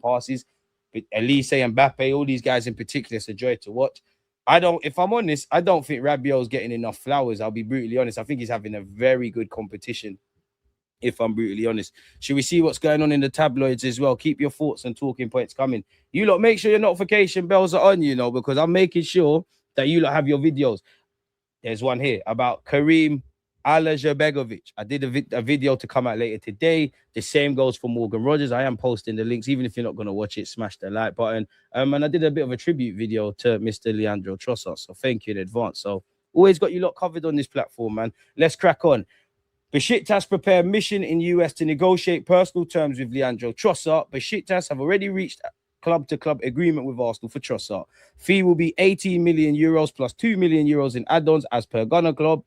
passes. But Elise and Mbappe, all these guys in particular, it's a joy to watch. If I'm honest, I don't think Rabiot's getting enough flowers. I'll be brutally honest. I think he's having a very good competition, if I'm brutally honest. Should we see what's going on in the tabloids as well? Keep your thoughts and talking points coming. You lot, make sure your notification bells are on, because I'm making sure that you lot have your videos. There's one here about Karim Alajabegovic. I did a video to come out later today. The same goes for Morgan Rogers. I am posting the links. Even if you're not going to watch it, smash the like button. And I did a bit of a tribute video to Mr. Leandro Trossard. So thank you in advance. So always got you lot covered on this platform, man. Let's crack on. Besiktas prepare mission in US to negotiate personal terms with Leandro Trossard. Besiktas have already reached club-to-club agreement with Arsenal for Trossard. Fee will be 18 million euros plus 2 million euros in add-ons as per Gunner blog.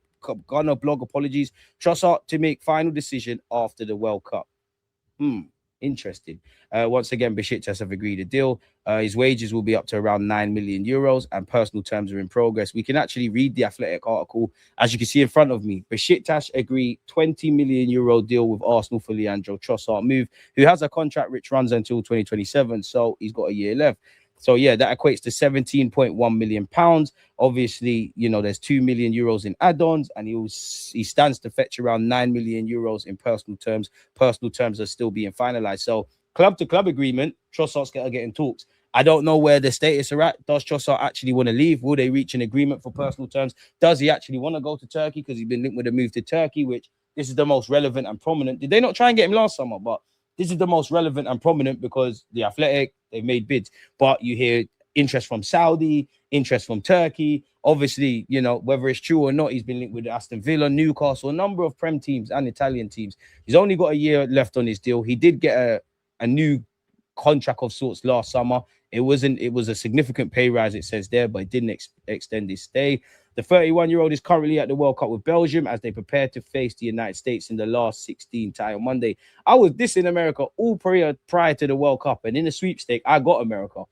Trossard to make final decision after the World Cup. Interesting. Once again, Besiktas have agreed a deal. His wages will be up to around 9 million euros and personal terms are in progress. We can actually read the Athletic article. As you can see in front of me, Besiktas agree 20 million euro deal with Arsenal for Leandro Trossard move, who has a contract which runs until 2027. So he's got a year left. So, yeah, that equates to 17.1 million pounds. Obviously, there's 2 million euros in add-ons, and he stands to fetch around 9 million euros in personal terms. Personal terms are still being finalized. So, club-to-club agreement, Trossard's getting talks. I don't know where the status are at. Does Trossard actually want to leave? Will they reach an agreement for personal terms? Does he actually want to go to Turkey? Because he's been linked with a move to Turkey, which this is the most relevant and prominent. Did they not try and get him last summer? But this is the most relevant and prominent because the Athletic, they've made bids. But you hear interest from Saudi, interest from Turkey. Obviously, whether it's true or not, he's been linked with Aston Villa, Newcastle, a number of Prem teams and Italian teams. He's only got a year left on his deal. He did get a new contract of sorts last summer. It was a significant pay rise, it says there, but it didn't extend his stay. The 31-year-old is currently at the World Cup with Belgium as they prepare to face the United States in the last 16 tie on Monday. I was this in America all prior to the World Cup, and in the sweepstake, I got America.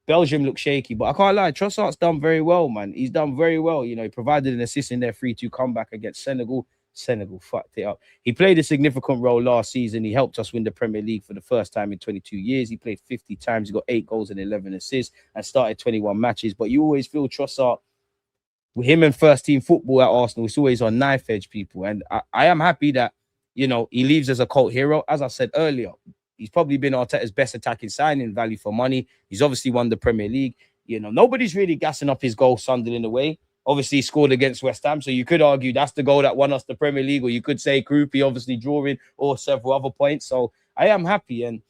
Belgium looked shaky, but I can't lie, Trossard's done very well, man. He's done very well. He provided an assist in their 3-2 comeback against Senegal. Senegal fucked it up. He played a significant role last season. He helped us win the Premier League for the first time in 22 years. He played 50 times. He got 8 goals and 11 assists and started 21 matches. But you always feel Trossard, with him and first-team football at Arsenal, it's always on knife edge, people. And I am happy that, he leaves as a cult hero. As I said earlier, he's probably been Arteta's best attacking signing, value for money. He's obviously won the Premier League. Nobody's really gassing up his goal, Sunderland away. Obviously, he scored against West Ham, so you could argue that's the goal that won us the Premier League, or you could say Krupi obviously drawing or several other points. So I am happy, and,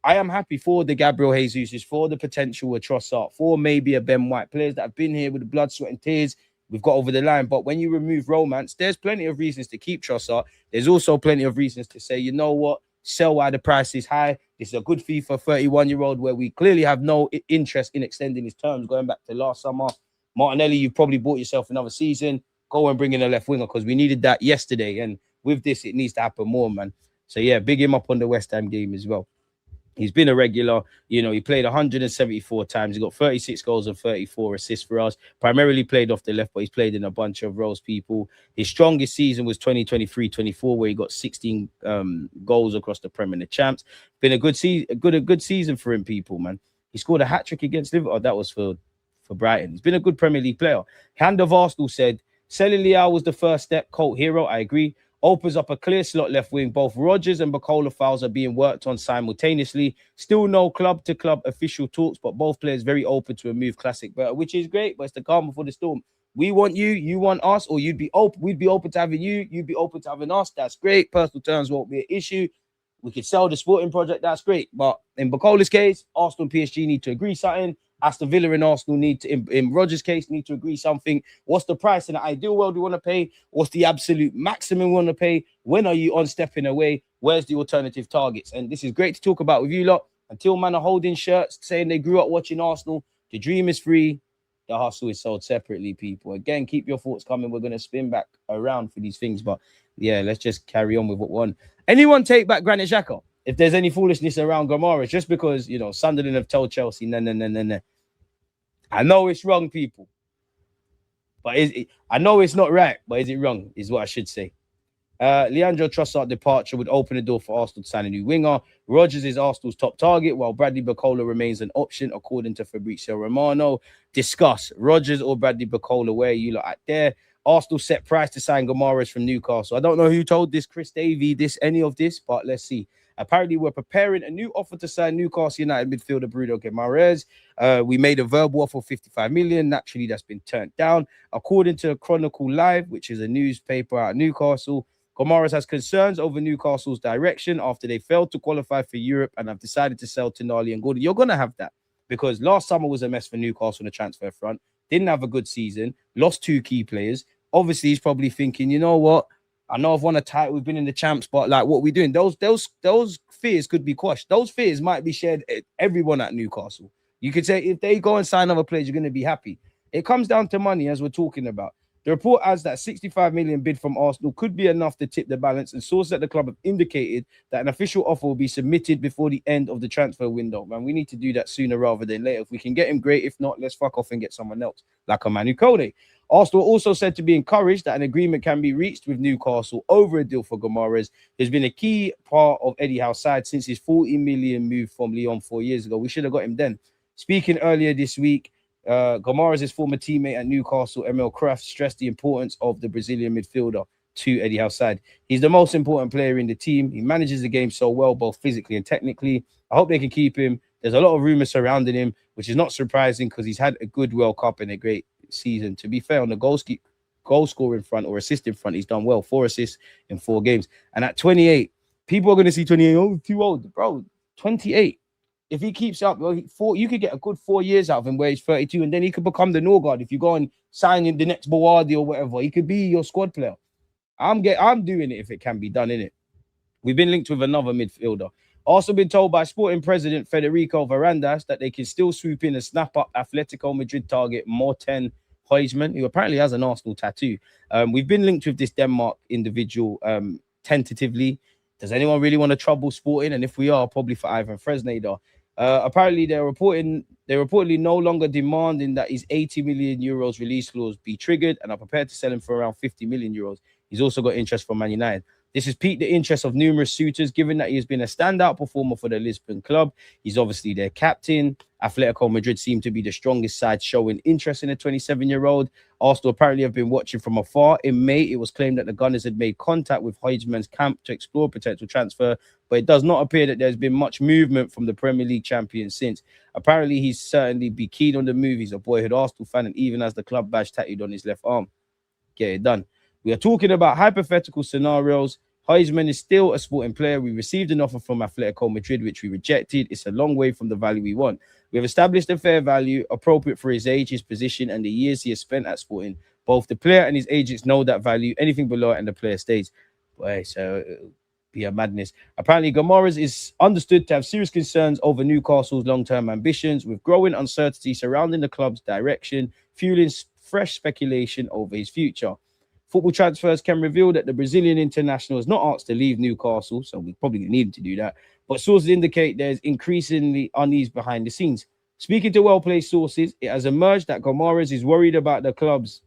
I am happy for the Gabriel Jesus, for the potential with Trossard, for maybe a Ben White, players that have been here with the blood, sweat and tears. We've got over the line, but when you remove romance, there's plenty of reasons to keep Trossard. There's also plenty of reasons to say, you know what, sell while the price is high. This is a good fee for a 31-year-old where we clearly have no interest in extending his terms going back to last summer. Martinelli, you've probably bought yourself another season. Go and bring in a left winger because we needed that yesterday. And with this, it needs to happen more, man. So, yeah, big him up on the West Ham game as well. He's been a regular. He played 174 times. He got 36 goals and 34 assists for us. Primarily played off the left, but he's played in a bunch of roles, people. His strongest season was 2023-24, where he got 16 goals across the Premier League champs. Been a good season for him, people, man. He scored a hat-trick against Liverpool. Oh, that was for Brighton. He's been a good Premier League player. Hand of Arsenal said, selling Leao was the first step. Cult hero, I agree. Opens up a clear slot left wing. Both Rogers and Barcola files are being worked on simultaneously. Still no club-to-club official talks, but both players very open to a move classic better, which is great, but it's the calm before the storm. We want you, you want us, or we'd be open to having you, you'd be open to having us. That's great. Personal terms won't be an issue. We could sell the sporting project. That's great. But in Barcola's case, Arsenal and PSG need to agree something. Aston Villa and Arsenal need to, in Rodgers' case, need to agree something. What's the price in the ideal world you want to pay? What's the absolute maximum you want to pay? When are you on stepping away? Where's the alternative targets? And this is great to talk about with you lot. Until man are holding shirts saying they grew up watching Arsenal, the dream is free. The hustle is sold separately, people. Again, keep your thoughts coming. We're going to spin back around for these things. But yeah, let's just carry on with what one. Anyone take back Granit Xhaka? If there's any foolishness around Guimaraes, just because, Sunderland have told Chelsea, no. I know it's wrong, people. But I know it's not right, but is it wrong, is what I should say. Leandro Trossard departure would open the door for Arsenal to sign a new winger. Rodgers is Arsenal's top target, while Bradley Barcola remains an option, according to Fabrizio Romano. Discuss Rodgers or Bradley Barcola. Where you lot at there? Arsenal set price to sign Guimaraes from Newcastle. I don't know who told this, Chris Davey, any of this, but let's see. Apparently, we're preparing a new offer to sign Newcastle United midfielder Bruno Guimaraes. We made a verbal offer of 55 million. Naturally, that's been turned down. According to Chronicle Live, which is a newspaper out of Newcastle, Guimaraes has concerns over Newcastle's direction after they failed to qualify for Europe and have decided to sell Tonali and Gordon. You're going to have that because last summer was a mess for Newcastle on the transfer front. Didn't have a good season. Lost 2 key players. Obviously, he's probably thinking, you know what? I know I've won a title. We've been in the champs, but like, what are we doing? Those fears could be quashed. Those fears might be shared everyone at Newcastle. You could say if they go and sign other players, you're going to be happy. It comes down to money, as we're talking about. The report adds that 65 million bid from Arsenal could be enough to tip the balance, and sources at the club have indicated that an official offer will be submitted before the end of the transfer window. Man, we need to do that sooner rather than later. If we can get him, great. If not, let's fuck off and get someone else, like a Manu Koné. Arsenal also said to be encouraged that an agreement can be reached with Newcastle over a deal for Guimaraes. There's been a key part of Eddie Howe's side since his 40 million move from Lyon 4 years ago. We should have got him then. Speaking earlier this week, Guimaraes' former teammate at Newcastle, Emil Kraft, stressed the importance of the Brazilian midfielder to Eddie Howe's side. He's the most important player in the team. He manages the game so well, both physically and technically. I hope they can keep him. There's a lot of rumors surrounding him, which is not surprising because he's had a good World Cup and a great season. To be fair, on the goal scoring front or assisting front, he's done well. 4 assists in 4 games. And at 28, people are going to see 28, oh, too old. Bro, 28. If he keeps up, you could get a good 4 years out of him where he's 32, and then he could become the Norgard. If you go and sign him the next Bawardi or whatever, he could be your squad player. I'm doing it if it can be done, innit? We've been linked with another midfielder. Also been told by Sporting President Federico Varandas that they can still swoop in and snap up Atletico Madrid target Morten Huijsman, who apparently has an Arsenal tattoo. We've been linked with this Denmark individual tentatively. Does anyone really want to trouble Sporting? And if we are, probably for Ivan Fresneda. Apparently, they're reportedly no longer demanding that his 80 million euros release clause be triggered and are prepared to sell him for around 50 million euros. He's also got interest from Man United. This has piqued the interest of numerous suitors, given that he has been a standout performer for the Lisbon club. He's obviously their captain. Atletico Madrid seem to be the strongest side showing interest in a 27-year-old. Arsenal apparently have been watching from afar. In May, it was claimed that the Gunners had made contact with Huijsman's camp to explore potential transfer, but it does not appear that there's been much movement from the Premier League champion since. Apparently, he's certainly be keen on the move. He's a boyhood Arsenal fan and even has the club badge tattooed on his left arm. Get it done. We are talking about hypothetical scenarios. Huijsman is still a Sporting player. We received an offer from Atletico Madrid, which we rejected. It's a long way from the value we want. We have established a fair value appropriate for his age, his position, and the years he has spent at Sporting. Both the player and his agents know that value. Anything below it and the player stays. Boy, so it'll be a madness. Apparently, Guimaraes is understood to have serious concerns over Newcastle's long-term ambitions, with growing uncertainty surrounding the club's direction, fueling fresh speculation over his future. Football Transfers can reveal that the Brazilian international is not asked to leave Newcastle, so we probably need him to do that. But sources indicate there's increasingly unease behind the scenes. Speaking to well-placed sources, it has emerged that Guimaraes is worried about the club's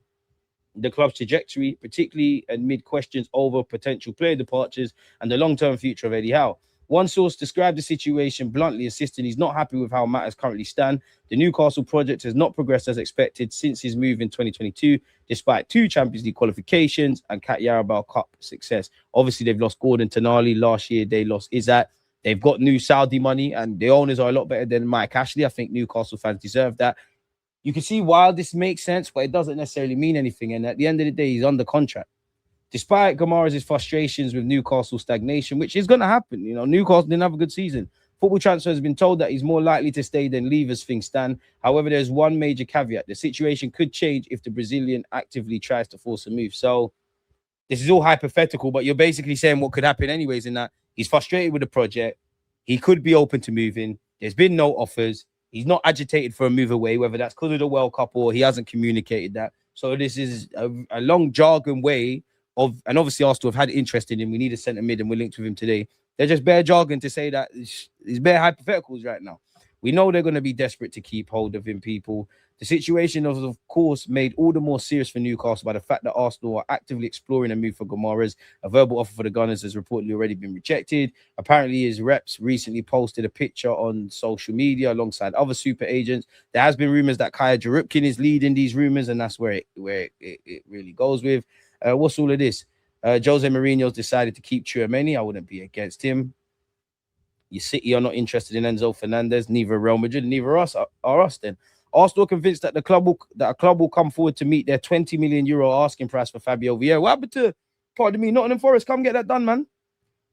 trajectory, particularly amid questions over potential player departures and the long-term future of Eddie Howe. One source described the situation bluntly, insisting he's not happy with how matters currently stand. The Newcastle project has not progressed as expected since his move in 2022, despite 2 Champions League qualifications and Cat Yarabal Cup success. Obviously, they've lost Gordon Tonali. Last year, they lost Izzat. They've got new Saudi money, and the owners are a lot better than Mike Ashley. I think Newcastle fans deserve that. You can see why this makes sense, but it doesn't necessarily mean anything. And at the end of the day, he's under contract. Despite Guimaraes' frustrations with Newcastle stagnation, which is going to happen, Newcastle didn't have a good season. Football Transfer has been told that he's more likely to stay than leave as things stand. However, there's one major caveat. The situation could change if the Brazilian actively tries to force a move. So this is all hypothetical, but you're basically saying what could happen anyways in that he's frustrated with the project. He could be open to moving. There's been no offers. He's not agitated for a move away, whether that's because of the World Cup or he hasn't communicated that. So this is a long jargon way and obviously Arsenal have had interest in him. We need a centre mid and we're linked with him today. They're just bare jargon to say that it's bare hypotheticals right now. We know they're going to be desperate to keep hold of him, people. The situation, of course, made all the more serious for Newcastle by the fact that Arsenal are actively exploring a move for Guimaraes. A verbal offer for the Gunners has reportedly already been rejected. Apparently, his reps recently posted a picture on social media alongside other super agents. There has been rumors that Kaya Jarupkin is leading these rumors, and that's where it really goes with. What's all of this? Jose Mourinho's decided to keep Tchouaméni. I wouldn't be against him. Your City are not interested in Enzo Fernandez, neither Real Madrid, neither us are us then. Arsenal are convinced that a club will come forward to meet their 20 million euro asking price for Fabio Vieira. What happened to, pardon me, Nottingham Forest? Come get that done, man.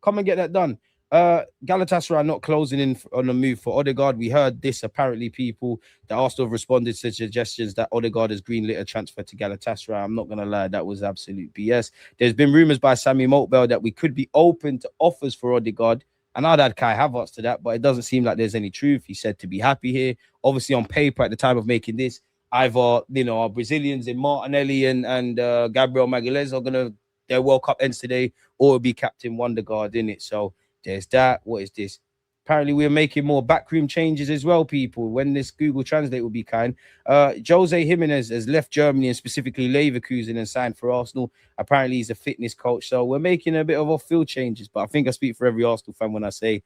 Come and get that done. Galatasaray not closing in on a move for Odegaard. We heard this, apparently, people that Arsenal have responded to suggestions that Odegaard has greenlit a transfer to Galatasaray. I'm not going to lie, that was absolute BS. There's been rumours by Sammy Mokbel that we could be open to offers for Odegaard. And I'd add Kai Havertz to that, but it doesn't seem like there's any truth. He said to be happy here. Obviously, on paper at the time of making this, either our Brazilians in Martinelli and Gabriel Magalhaes are gonna, their World Cup ends today, or it'll be Captain Wondergaard in it. So there's that. What is this? Apparently, we're making more backroom changes as well, people. When this Google Translate will be kind. Jose Jimenez has left Germany and specifically Leverkusen and signed for Arsenal. Apparently, he's a fitness coach. So we're making a bit of off-field changes. But I think I speak for every Arsenal fan when I say,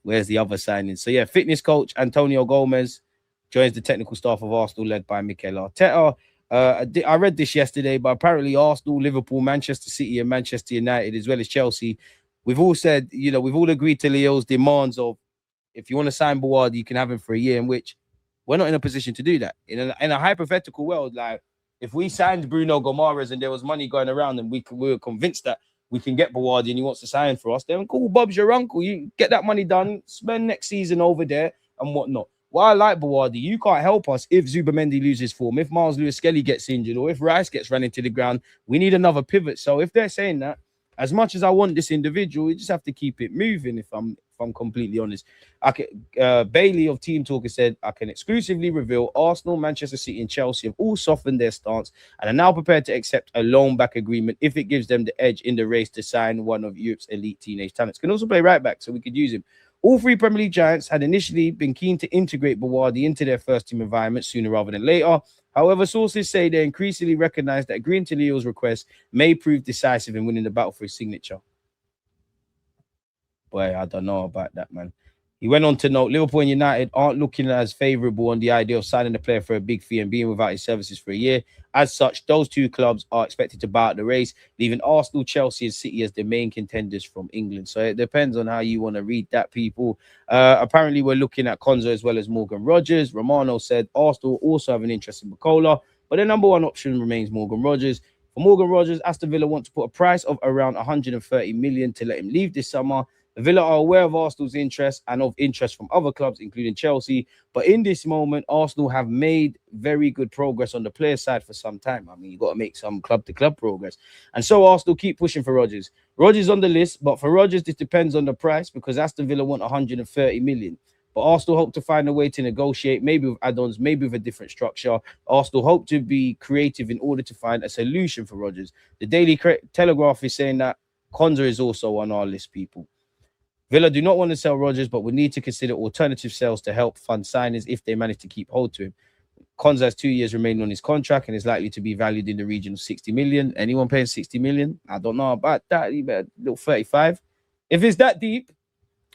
where's the other signing? So yeah, fitness coach Antonio Gomez joins the technical staff of Arsenal led by Mikel Arteta. I read this yesterday, but apparently Arsenal, Liverpool, Manchester City and Manchester United, as well as Chelsea, we've all said, we've all agreed to Leo's demands of, if you want to sign Bawardi, you can have him for a year, in which we're not in a position to do that. In a hypothetical world, like if we signed Bruno Guimaraes and there was money going around and we were convinced that we can get Bawardi and he wants to sign for us, then cool, Bob's your uncle. You get that money done, spend next season over there and whatnot. Well, I like Bawardi. You can't help us if Zubamendi loses form, if Miles Lewis-Skelly gets injured, or if Rice gets run into the ground. We need another pivot. So if they're saying that, as much as I want this individual, you just have to keep it moving. If I'm completely honest, Bailey of Team Talker said, I can exclusively reveal Arsenal, Manchester City, and Chelsea have all softened their stance and are now prepared to accept a loan back agreement if it gives them the edge in the race to sign one of Europe's elite teenage talents. Can also play right back, so we could use him. All three Premier League giants had initially been keen to integrate Bawardi into their first team environment sooner rather than later. However, sources say they increasingly recognize that agreeing to Leo's request may prove decisive in winning the battle for his signature. Boy, I don't know about that, man. He went on to note Liverpool and United aren't looking as favourable on the idea of signing the player for a big fee and being without his services for a year. As such, those two clubs are expected to bow out the race, leaving Arsenal, Chelsea and City as the main contenders from England. So it depends on how you want to read that, people. Apparently, we're looking at Konza as well as Morgan Rogers. Romano said Arsenal also have an interest in Barcola, but their number one option remains Morgan Rogers. For Morgan Rogers, Aston Villa want to put a price of around 130 million to let him leave this summer. The Villa are aware of Arsenal's interest and of interest from other clubs, including Chelsea. But in this moment, Arsenal have made very good progress on the player side for some time. I mean, you've got to make some club-to-club progress. And so Arsenal keep pushing for Rodgers. Rodgers on the list, but for Rodgers, this depends on the price because Aston Villa want 130 million. But Arsenal hope to find a way to negotiate, maybe with add-ons, maybe with a different structure. Arsenal hope to be creative in order to find a solution for Rodgers. The Daily Telegraph is saying that Konza is also on our list, people. Villa do not want to sell Rodgers, but would need to consider alternative sales to help fund signings if they manage to keep hold to him. Konza has 2 years remaining on his contract and is likely to be valued in the region of 60 million. Anyone paying 60 million? I don't know about that. You better look 35. If it's that deep,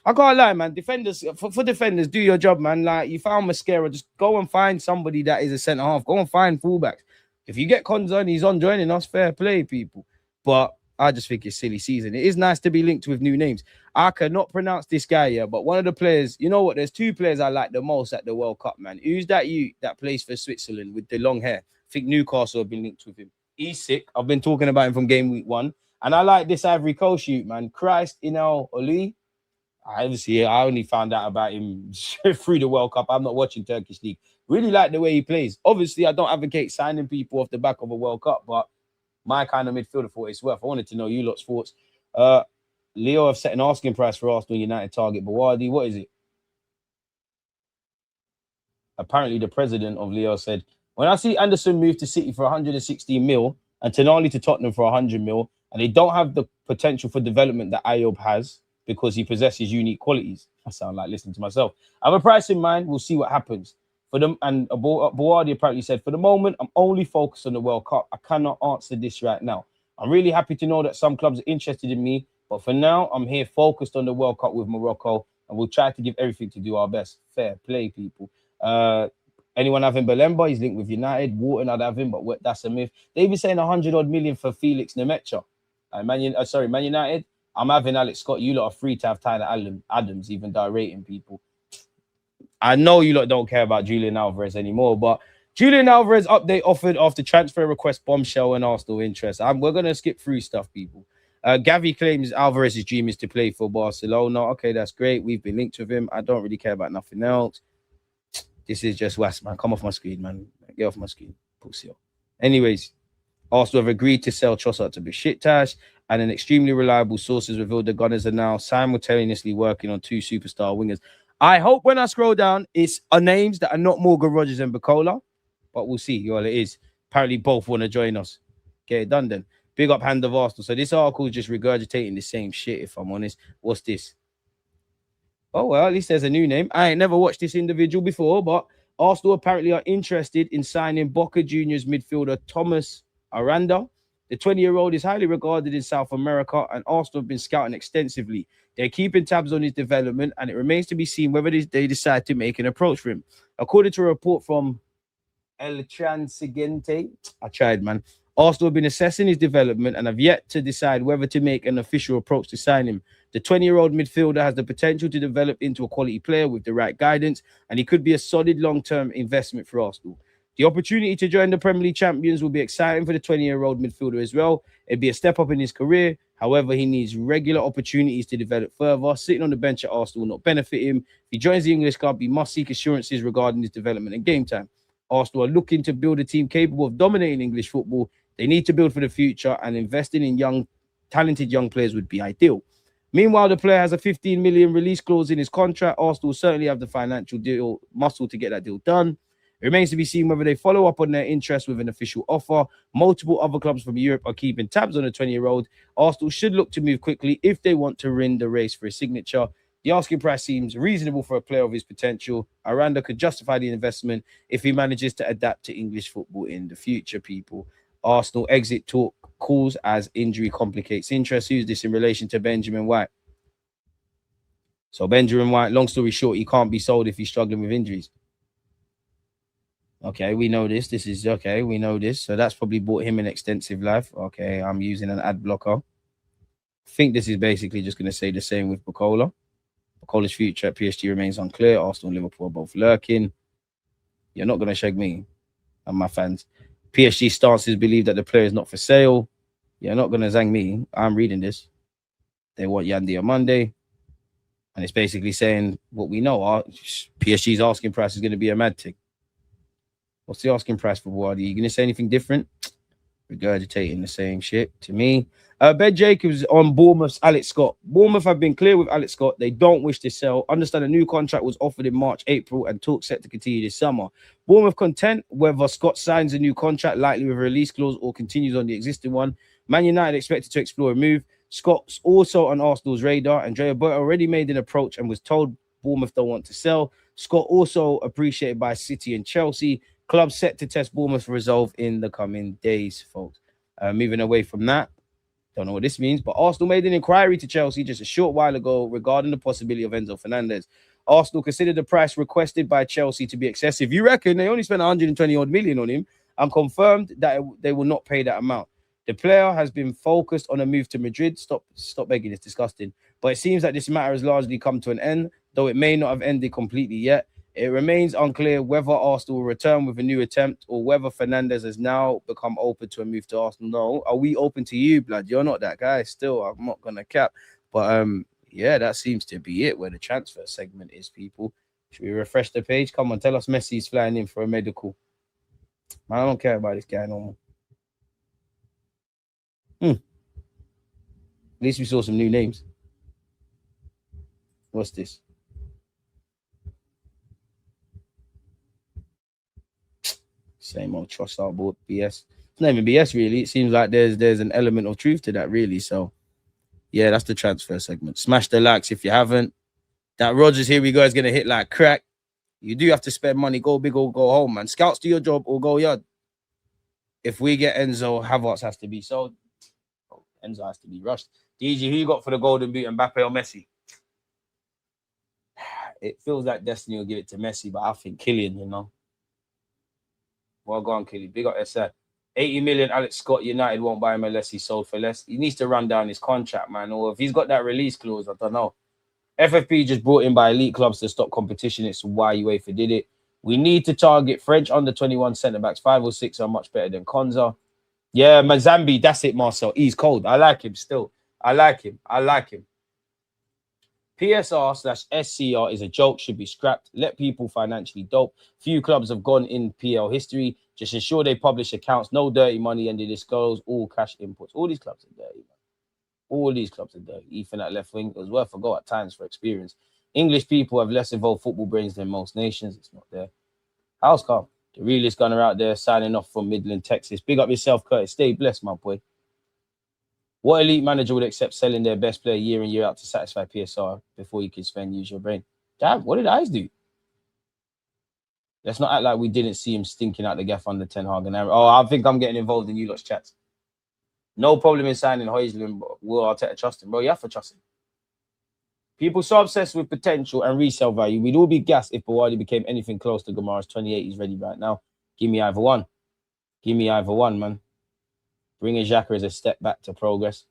I can't lie, man. Defenders, for defenders, do your job, man. Like, you found Mascara, just go and find somebody that is a centre half. Go and find fullbacks. If you get Konza and he's on joining us, fair play, people. But I just think it's silly season. It is nice to be linked with new names. I cannot pronounce this guy here, but one of the players, you know what? There's two players I like the most at the World Cup, man. Who's that that plays for Switzerland with the long hair? I think Newcastle have been linked with him. He's sick. I've been talking about him from game week 1. And I like this Ivory Coast shoot, man. Christ, Oli. I only found out about him through the World Cup. I'm not watching Turkish League. Really like the way he plays. Obviously, I don't advocate signing people off the back of a World Cup, but my kind of midfielder for what it's worth. I wanted to know you lot's thoughts. Leo have set an asking price for Arsenal United target Bawardi. What is it? Apparently, the president of Leo said, when I see Anderson move to City for 116 mil and Tonali to Tottenham for 100 mil, and they don't have the potential for development that Ayoub has because he possesses unique qualities, I sound like listening to myself. I have a price in mind. We'll see what happens. For them, and Boardi apparently said, for the moment, I'm only focused on the World Cup. I cannot answer this right now. I'm really happy to know that some clubs are interested in me, but for now, I'm here focused on the World Cup with Morocco, and we'll try to give everything to do our best. Fair play, people. Anyone having Belemba? He's linked with United. Wharton, I'd have him, but that's a myth. They've been saying 100-odd million for Felix Nemecha. Man United. I'm having Alex Scott. You lot are free to have Tyler Adams, even rating people. I know you lot don't care about Julian Alvarez anymore, but Julian Alvarez update offered after transfer request bombshell and Arsenal interest. We're going to skip through stuff, people. Gavi claims Alvarez's dream is to play for Barcelona. Okay, that's great. We've been linked with him. I don't really care about nothing else. This is just West, man. Come off my screen, man. Get off my screen. Pussy. Anyways, Arsenal have agreed to sell Trossard to Besiktas, and an extremely reliable sources revealed the Gunners are now simultaneously working on 2 superstar wingers. I hope when I scroll down, it's names that are not Morgan Rogers and Barcola, but we'll see. Well, it is. Apparently, both want to join us. Get it done then. Big up hand of Arsenal. So this article is just regurgitating the same shit, if I'm honest. What's this? Oh, well, at least there's a new name. I ain't never watched this individual before, but Arsenal apparently are interested in signing Boca Juniors midfielder Thomas Aranda. The 20-year-old is highly regarded in South America, and Arsenal have been scouting extensively. They're keeping tabs on his development, and it remains to be seen whether they decide to make an approach for him. According to a report from El Transigente, I tried, man. Arsenal have been assessing his development and have yet to decide whether to make an official approach to sign him. The 20-year-old midfielder has the potential to develop into a quality player with the right guidance, and he could be a solid long-term investment for Arsenal. The opportunity to join the Premier League champions will be exciting for the 20-year-old midfielder as well. It'd be a step up in his career. However, he needs regular opportunities to develop further. Sitting on the bench at Arsenal will not benefit him. If he joins the English club, he must seek assurances regarding his development and game time. Arsenal are looking to build a team capable of dominating English football. They need to build for the future, and investing in talented young players would be ideal. Meanwhile, the player has a 15 million release clause in his contract. Arsenal certainly have the financial deal muscle to get that deal done. It remains to be seen whether they follow up on their interest with an official offer. Multiple other clubs from Europe are keeping tabs on the 20-year-old. Arsenal should look to move quickly if they want to win the race for a signature. The asking price seems reasonable for a player of his potential. Aranda could justify the investment if he manages to adapt to English football in the future, people. Arsenal exit talk calls as injury complicates interest. Who's this in relation to Benjamin White? So Benjamin White, long story short, he can't be sold if he's struggling with injuries. Okay, we know this. We know this. So that's probably bought him an extensive life. Okay, I'm using an ad blocker. I think this is basically just going to say the same with Barcola. Barcola's future at PSG remains unclear. Arsenal and Liverpool are both lurking. You're not going to shag me and my fans. PSG stances believe that the player is not for sale. You're not going to zang me. I'm reading this. They want Yandy on Monday. And it's basically saying what we know. PSG's asking price is going to be a mad tick. What's the asking price for Wardy? You going to say anything different? Regurgitating the same shit to me. Ben Jacobs on Bournemouth's Alex Scott. Bournemouth have been clear with Alex Scott. They don't wish to sell. Understand a new contract was offered in March, April, and talks set to continue this summer. Bournemouth content whether Scott signs a new contract, likely with a release clause, or continues on the existing one. Man United expected to explore a move. Scott's also on Arsenal's radar. Andrea Berta already made an approach and was told Bournemouth don't want to sell. Scott also appreciated by City and Chelsea. Club set to test Bournemouth's resolve in the coming days, folks. Moving away from that, don't know what this means, but Arsenal made an inquiry to Chelsea just a short while ago regarding the possibility of Enzo Fernandez. Arsenal considered the price requested by Chelsea to be excessive. You reckon they only spent 120-odd million on him and confirmed that they will not pay that amount. The player has been focused on a move to Madrid. Stop begging, it's disgusting. But it seems that this matter has largely come to an end, though it may not have ended completely yet. It remains unclear whether Arsenal will return with a new attempt or whether Fernandez has now become open to a move to Arsenal. No, are we open to you, blood? You're not that guy still. I'm not going to cap. But yeah, that seems to be it where the transfer segment is, people. Should we refresh the page? Come on, tell us Messi's flying in for a medical. Man, I don't care about this guy no more. At least we saw some new names. What's this? Same old Trossard board BS. It's not even BS, really. It seems like there's an element of truth to that, really. So, yeah, that's the transfer segment. Smash the likes if you haven't. That Rodgers, here we go, is going to hit like crack. You do have to spend money. Go big or go home, man. Scouts, do your job or go yard. If we get Enzo, Havertz has to be sold. Oh, Enzo has to be rushed. DG, who you got for the Golden Boot, Mbappe or Messi? It feels like destiny will give it to Messi, but I think Kylian, you know. Well, go on, Kylian. Big up SI. 80 million, Alex Scott, United won't buy him unless he's sold for less. He needs to run down his contract, man. Or if he's got that release clause, I don't know. FFP just brought in by elite clubs to stop competition. It's why UEFA did it. We need to target French under 21 centre-backs. 5 or 6 are much better than Konza. Yeah, Mazambi, that's it, Marcel. He's cold. I like him still. I like him. PSR/SCR is a joke, should be scrapped. Let people financially dope. Few clubs have gone in PL history. Just ensure they publish accounts. No dirty money, and they disclose all cash inputs. All these clubs are dirty, man. All these clubs are dirty. Ethan at left wing, it was worth a go at times for experience. English people have less evolved football brains than most nations. It's not there. How's calm? The realist gunner out there signing off from Midland, Texas. Big up yourself, Curtis. Stay blessed, my boy. What elite manager would accept selling their best player year in, year out to satisfy PSR before you can spend, use your brain? Damn, what did Ice do? Let's not act like we didn't see him stinking out the gaff under Ten Hag and Aaron. Oh, I think I'm getting involved in you lot's chats. No problem in signing Højlund, but will Arteta trust him? Bro, you have to trust him. People so obsessed with potential and resale value. We'd all be gassed if Bawardi became anything close to Guimaraes. 28, he's ready right now. Give me either one. Give me either one, man. Bringing Xhaka is a step back to progress.